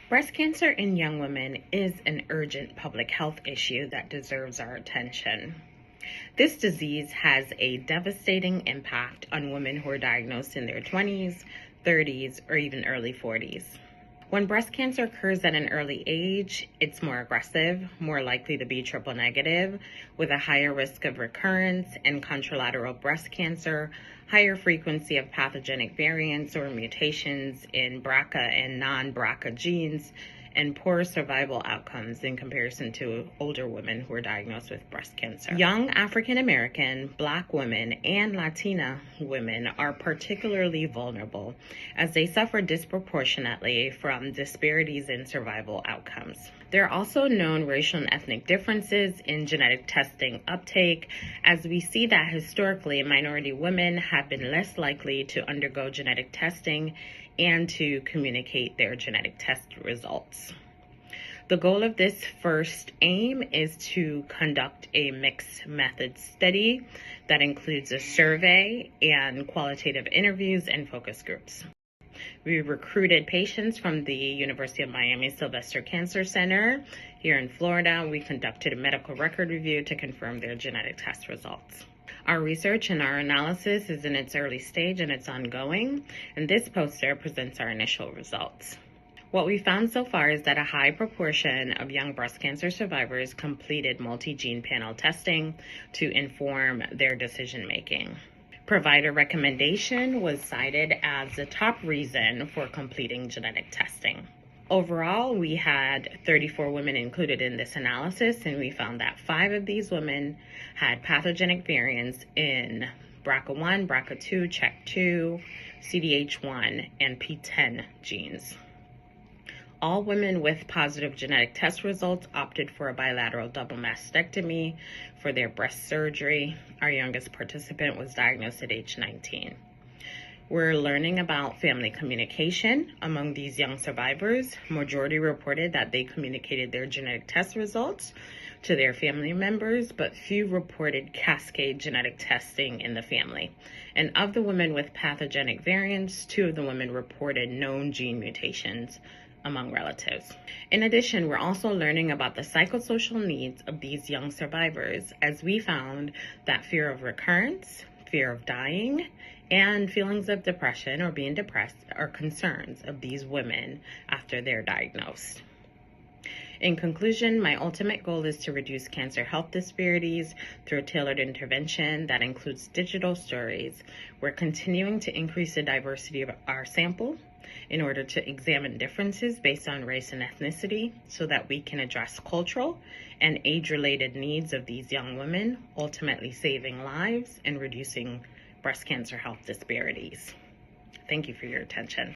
Breast cancer in young women is an urgent public health issue that deserves our attention. This disease has a devastating impact on women who are diagnosed in their 20s, 30s, or even early 40s. When breast cancer occurs at an early age, it's more aggressive, more likely to be triple negative, with a higher risk of recurrence and contralateral breast cancer, higher frequency of pathogenic variants or mutations in BRCA and non-BRCA genes, and poorer survival outcomes in comparison to older women who are diagnosed with breast cancer. Young African American, Black women, and Latina women are particularly vulnerable as they suffer disproportionately from disparities in survival outcomes. There are also known racial and ethnic differences in genetic testing uptake, as we see that historically minority women have been less likely to undergo genetic testing and to communicate their genetic test results. The goal of this first aim is to conduct a mixed method study that includes a survey and qualitative interviews and focus groups. We recruited patients from the University of Miami Sylvester Cancer Center here in Florida. We conducted a medical record review to confirm their genetic test results. Our research and our analysis is in its early stage and it's ongoing, and this poster presents our initial results. What we found so far is that a high proportion of young breast cancer survivors completed multi-gene panel testing to inform their decision making. Provider recommendation was cited as the top reason for completing genetic testing. Overall, we had 34 women included in this analysis, and we found that 5 of these women had pathogenic variants in BRCA1, BRCA2, CHEK2, CDH1, and PTEN genes. All women with positive genetic test results opted for a bilateral double mastectomy for their breast surgery. Our youngest participant was diagnosed at age 19. We're learning about family communication among these young survivors. Majority reported that they communicated their genetic test results to their family members, but few reported cascade genetic testing in the family. And of the women with pathogenic variants, 2 of the women reported known gene mutations among relatives. In addition, we're also learning about the psychosocial needs of these young survivors, as we found that fear of recurrence, fear of dying, and feelings of depression or being depressed are concerns of these women after they're diagnosed. In conclusion, my ultimate goal is to reduce cancer health disparities through a tailored intervention that includes digital stories. We're continuing to increase the diversity of our sample in order to examine differences based on race and ethnicity so that we can address cultural and age-related needs of these young women, ultimately saving lives and reducing breast cancer health disparities. Thank you for your attention.